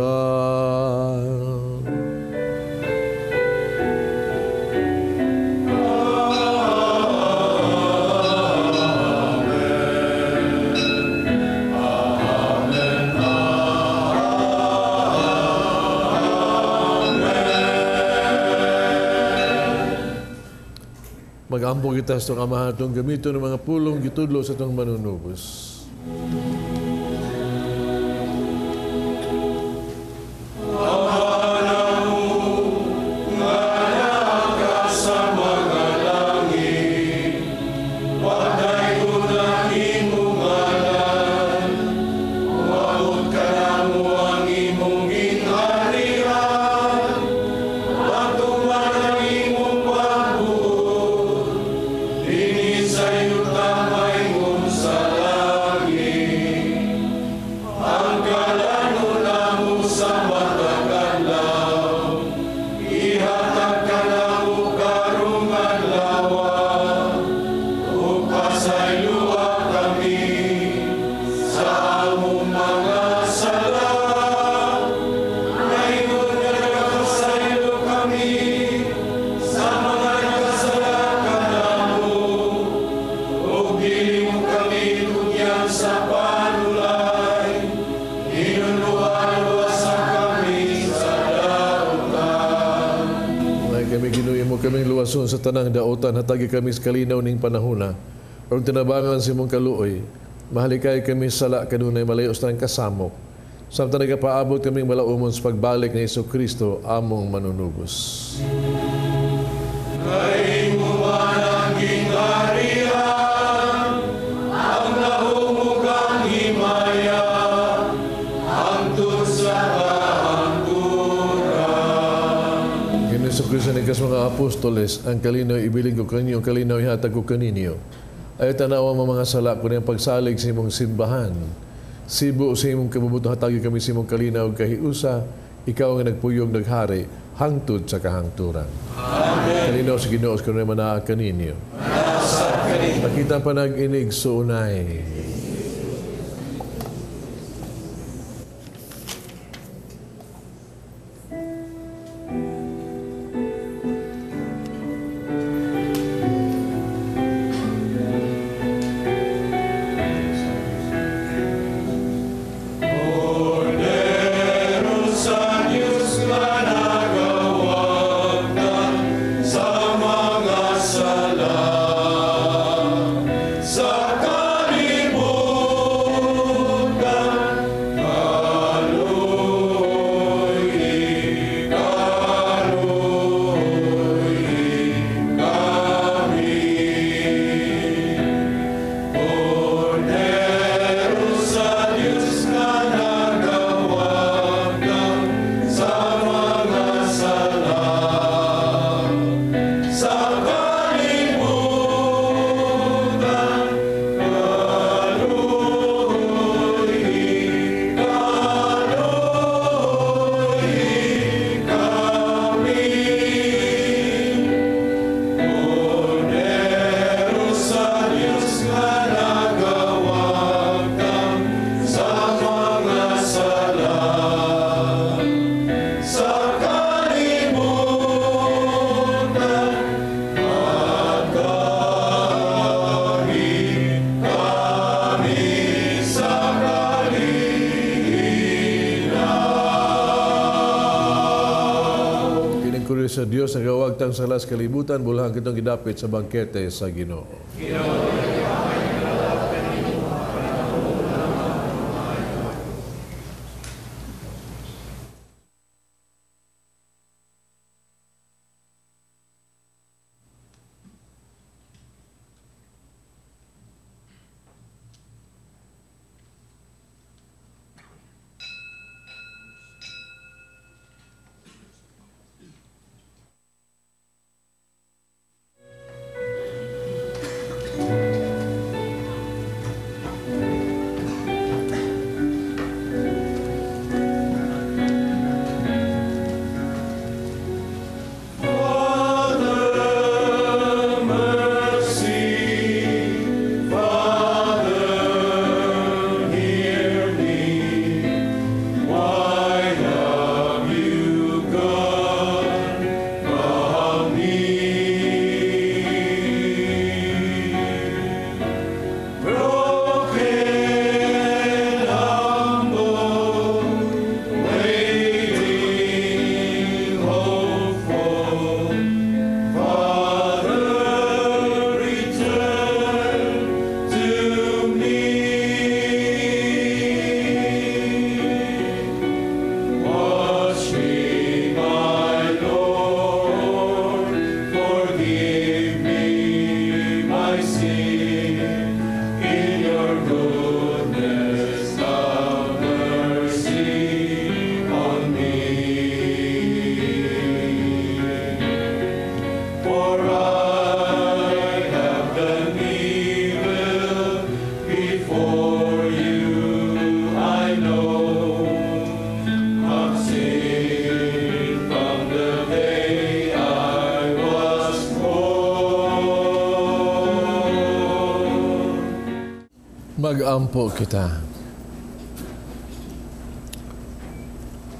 Mag-ampo kita sa itong amahan itong gamito ng mga pulong gitudlo sa itong manunubos. Kaming luwason sa tanang daotan, hatagi kami sa kalinaw ning panahuna. Or tinabangan si mong kaluoy, mahalikay kami sala kanunay malayos ng kasamok. Samtang nagapaabot kaming malaumon sa pagbalik ni Jesucristo, among manunubos. Kay mo man ang gingharian, ang nahumugang himaya, hangtod sa Jesucristo ni kas mga apostoles, ang kalinaw ibiling ko kanyo, ang kalinaw ihatag ko kaninyo. Ay tanawa mga sala ko niyang pagsalig sa imong simbahan. Sibo sa imong kabubuto hatagi kami sa imong kalinaw kahiusa, ikaw ang nagpuyog naghari, hangtod sa kahangturan. Amen. Kalinaw sa Ginoo ko niyang manaa kaninyo. Nakita pa nag-inig so unay. Sa Dios ang gawagtang sa las kalibutan, bulhang kitong gidapit sa bangkete sa Ginoo. Mag-ampo kita.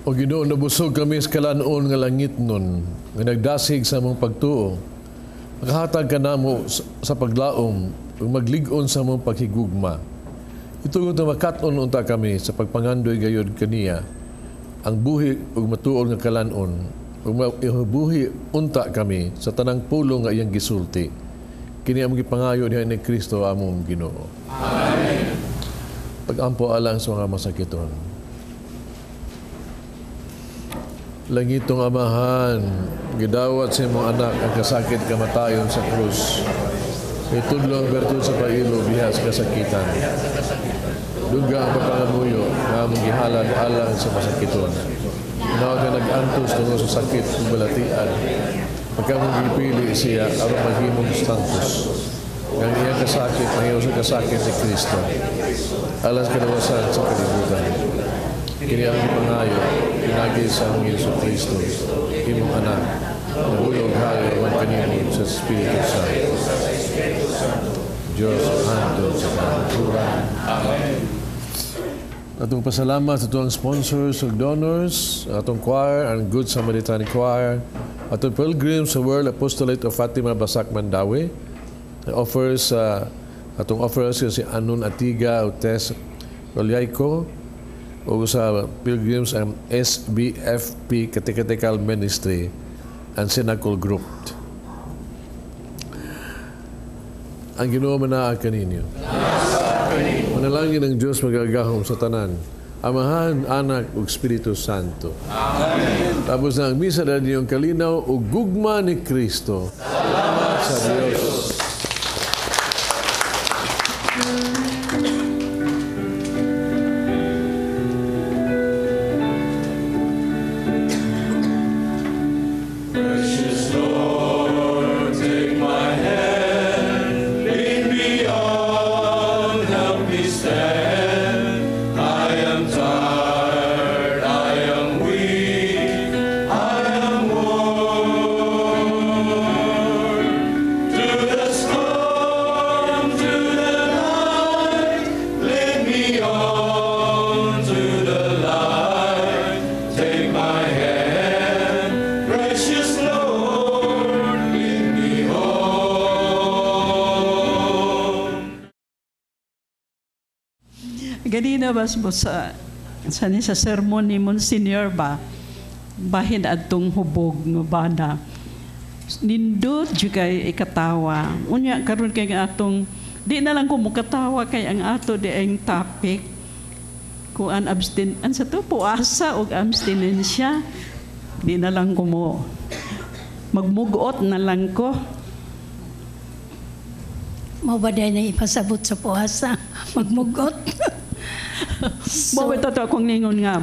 O Ginoo, nabusog kami sa kalanon nga langit nun, nga nagdasig sa mong pagtuo. Makahatag ka namo sa paglaom, ug maglig-on sa mong paghigugma. Ito nga makaton unta kami sa pagpangandoy gayod kaniya, ang buhi ug matuol nga kalanon, ug buhi unta kami sa tanang pulong nga iyang gisulti. Kini ang gipangayo diha ni Kristo among Ginoo. Amen. Pag-ampo alang sa mga masakiton. Langitong Amahan, gidawat sa imong anak ang kasakit kamatayon sa krus. Itudlo ang bertud sa pailo bihas kasakitan. Duga ang papangamuyo nga among gihalad alang sa masakiton. Inawag ka nag-antos tungo sa sakit ug balatian. Pagka mong gipili siya aron maghimong santos. Ang iyang kasakit, ang iyang kasakit ni Kristo. Alas kanawasan sa kalibutan. Kini ang ipangayo, pinagi sa among Yesu Kristo, imong anak, nabuyog hayo man kanimo sa Espiritu Santo. Diyos handog sa kanaturan. Amen. Atong pasalamat sa atong sponsors ug donors, atong choir, ang Good Samaritan Choir, atong pilgrims sa World Apostolate of Fatima Basak Mandawi, offers atong offers si Anon Atiga o Tess Rolyayko, o sa pilgrims ang SBFP Catechetical Ministry and Cenacol Group. Ang Ginoo manaa kaninyo. Manalangin ng Diyos magagahom sa tanan, Amahan, Anak ug Espiritu Santo. Amen. Tapos na ang misa na niyong kalinaw ug gugma ni Kristo. Salamat sa Diyos. Ganina bas mo sa sermon ni Monsignor ba, bahin atong hubog nga bana. Nindot juga ikatawa. Unya karon kay atong di na lang ko mukatawa kay ang ato di ang topic kung an sa to puasa og abstinensya. Di na lang ko mo magmugot na lang ko. Mabaday na ipasabot sa puasa, magmugot. Mawit ito akong ningon nga,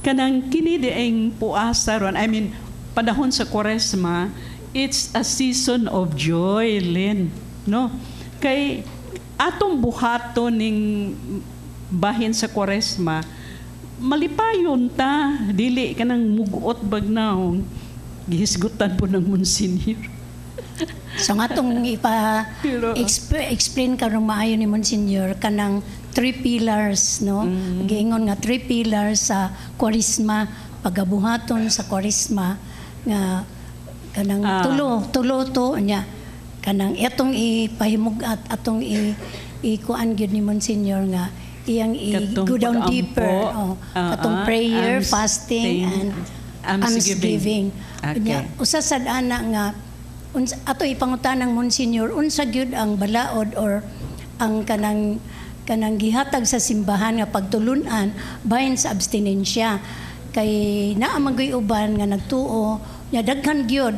kanang kini ang puasa ron, I mean, panahon sa Kwaresma, it's a season of joy, Lynn. No? Kay atong buhato ning bahin sa Kwaresma, malipayon ta, dili kanang muguot bagnaong, gihisgutan po ng Monsignor. So nga itong explain ka nung maayo ni Monsignor kanang 3 pillars, no? Giingon nga 3 pillars sa Kwaresma, pagabuhaton sa Kwaresma nga kanang tulo to nya kanang etong ipahimug at atong ikuan gyud ni Monsignor nga iyang go down deeper katong prayer, fasting and almsgiving. Okay. Usa sad ana nga ato ipangutanang Monsignor, unsa gyud ang balaod or ang kanang gihatag sa simbahan nga pagtulunan bahin sa abstinensya kay naa magoy uban nga nagtuo nya daghan gyud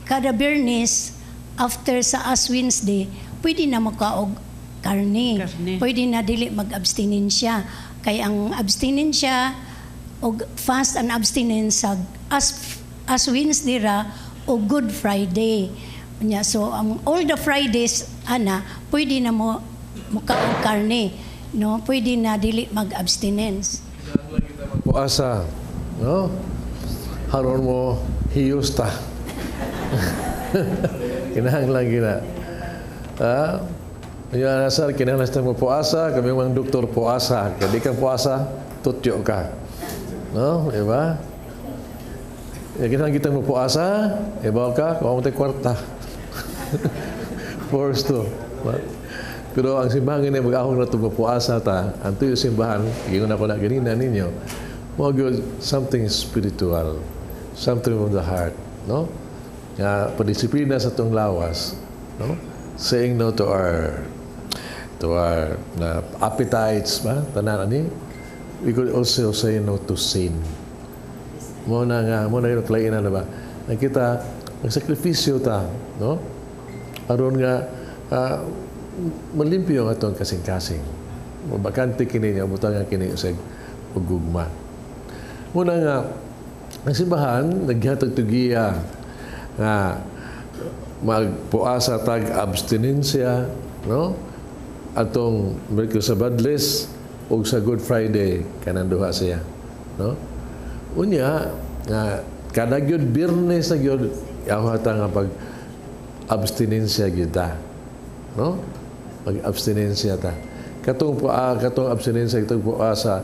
kada Biyernes after sa Ash Wednesday pwede na makaog karne. Pwede na dili mag-abstinensya kay ang abstinensya og fast and abstinence sa Ash Wednesday ra o Good Friday. So all the Fridays ana pwede na mo mukaog karne, no? Pwede na dili mag-abstinence. Puasa, no? Haron mo hiyos ta. Kinahanglan gina. Ya, asal kinahanglan sa mo puasa, kami mang doktor puasa. Kadi kang puasa, tutyo ka. No, di ba? Ya, kinahanglan kita mo puasa, ibaw ka, kung mo kwarta. Force to. Pero ang simbahan ini mag-ahong na ito puasa ta, ang tuyo simbahan, gingon ako na ganina ninyo, something spiritual, something from the heart, no? Padisiplina sa itong lawas, no? Saying no to our appetites, ba? Tanan ani. We could also say no to sin. Mo na yung klainan na ba? Nakita, nagsakripisyo ta, no? Aron nga, malimpyo ang atong kasing-kasing. Mabakante kini niya, butang nga kini sa ugugma. Muna nga, ang simbahan, naghihatag tugiya nga magpuasa tag abstinensya, no? Atong Merkulis sa Badles o sa Good Friday, kanang duha siya. No? Unya, kada gyud Biyernes na gyud, yahata nga pag-abstinensya kita. No? Pag-abstinensya ta. Katong abstinensya, katong puasa,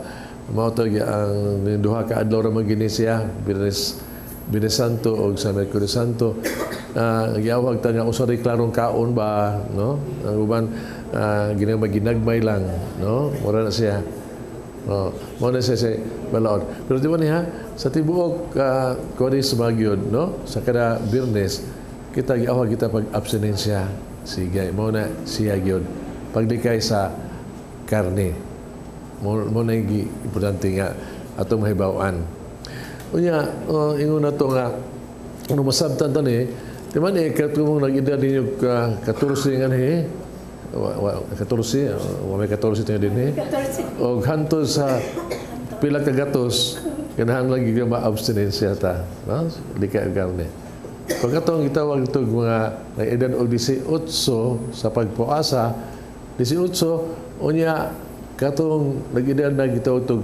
mautag ang duha ka adlaw ra mag-inisya, Biyernes Santo o sa Merkulis Santo, nagyawag ta nga usari klarong kaon ba, no? Ang uban ginagmay lang, no? Mura na siya. Mo na siya balaod. Pero di ba niya sa tibuok Kwaresma gyud, no? Sa kada Biyernes kita gyawag kita pag-abstinensya. Sige, mo na siya gyud. Paglikay sa karne. Mo na importante nga atong mahibaw-an. Unya, ingon na ito nga, ano masabtan ito ni, di man katulong nag-ida ninyo ka-14 nga ni, 14, may 14 ito din ni, o hanto sa pila kagatos, kanahan lang yung ma-abstinensya ta, lika ang karne. Pagkatong itawag ito mga nag-edad o 18 sa pagpuasa, 18, unya, katong nag-edad na gitawag ito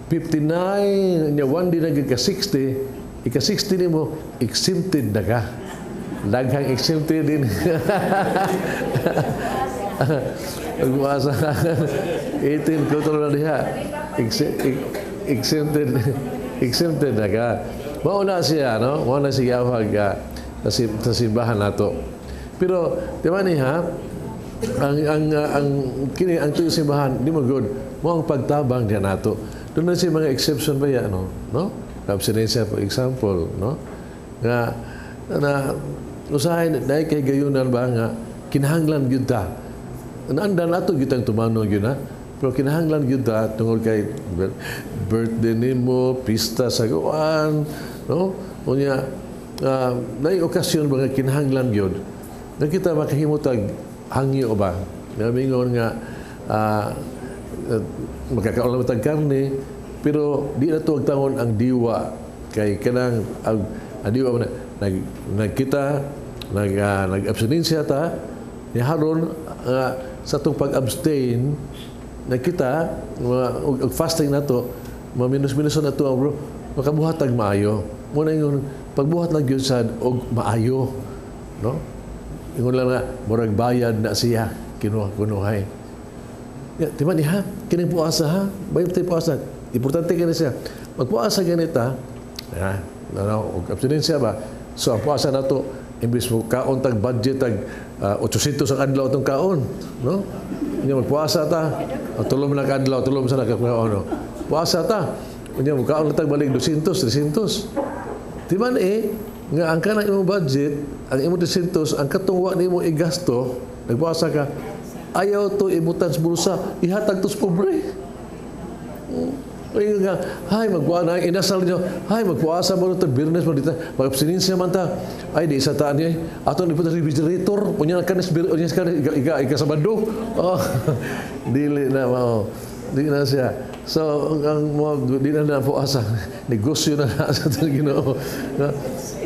59, niya one day naging ka-60, ika-60 ni mo, exempted na ka. Laghang exempted din. Pagbuasa 18, kontrol na diha. Exempted na ka. Mauna siya, no? Mauna siya sa simbahan nato. Pero, di ba niya, ang tuyo simbahan, di mo good, mo ang pagtabang diyan nato. Doon na siya mga exception ba yan, no? Abstinensya, for example, no? Na usahin, dahil kay gayunan ba nga, kinahanglan yun ta. Naanda na ito gitang tumanong yun, ha? Pero kinahanglan yun ta, tungkol kay birthday ni mo, pista sa gawan, no? Unya, dahil okasyon ba nga kinahanglan yun, na kita makahimutag hangyo ba? Namingon nga, magkakaon lang matang karne, pero di na ito agtangon ang diwa kay kanang ang diwa na nagkita nag-abstinensya ta ni haron sa itong pag-abstain nagkita og fasting na to maminus-minus na to bro makabuhatag maayo muna yung pagbuhat lang yun sa og maayo no ingon lang na murag bayad na siya kinuha-kunuhay. Ya, di ba niya? Kining puasa ha? Bayan tayo puasa. Importante ka na siya. Magpuasa ganita, abstinensya ba? So, ang puasa na ito, imbis mo kaon tag budget tag 800 ang adlaw itong kaon. No? Kanya magpuasa ta. Tulong na kadlaw, tulong sa nakakaon. No? Puasa ta. Kanya magkaon na tag balik 200, 300. Di ba nga ang kanang imong budget, ang imong 300, ang katungwa ni mo igasto, nagpuasa ka, ayaw to ibutan sa bulsa, ihatag to sa pobre. Ay nga, hay magpuasa, inasal niyo, hay magpuasa mo ito, Biyernes mo dito, mag-abstinensya man ta. Ay, di isa taan niya, ato ni puta refrigerator, unya kanis ikasabado. Oh, dili na mao. Di na siya. So, ang di na puasa, negosyo na sa ito Ginoo.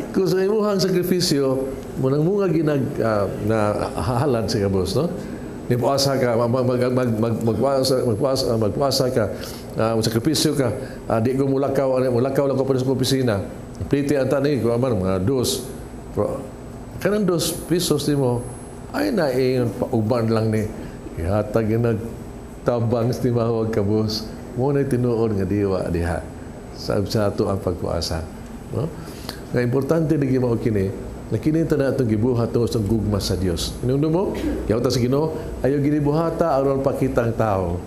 Kung sa imuhang sakripisyo, munang mga na halad sa kabos, no? Puasa ka, magpuasa ka, sakripisyo ka, di ko mulakaw lang ko pa sa opisina. Pliti ang tani ko, mga $2. Kanang $2 di mo, ay na uban lang ni, Ihatag yung nagtabang sa timawag kabus. Muna tinuon nga diwa diha. Sa ato ang pagkuasa. No? Nga importante na gimao kini, na kininta na itong gibuhat tungkol sa gugma sa Diyos. Inundo mo? Kaya sa Ginoo, ayaw ginibuhata aron pakitang tao.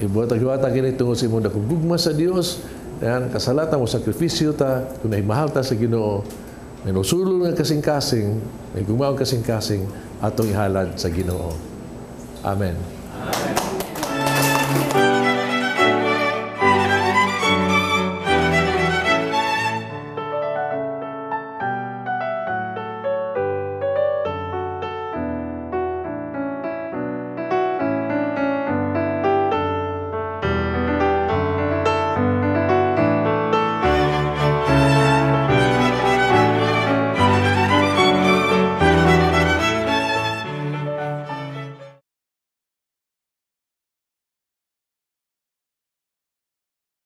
Ibuhata kini tungkol sa imong dakong gugma sa Diyos. Yan, kasalatan mo sakripisyo ta, kung mahal ta sa Ginoo, may nusulong ng kasing-kasing, may gumawa kasing-kasing, atong ihalad sa Ginoo. Amen. Amen.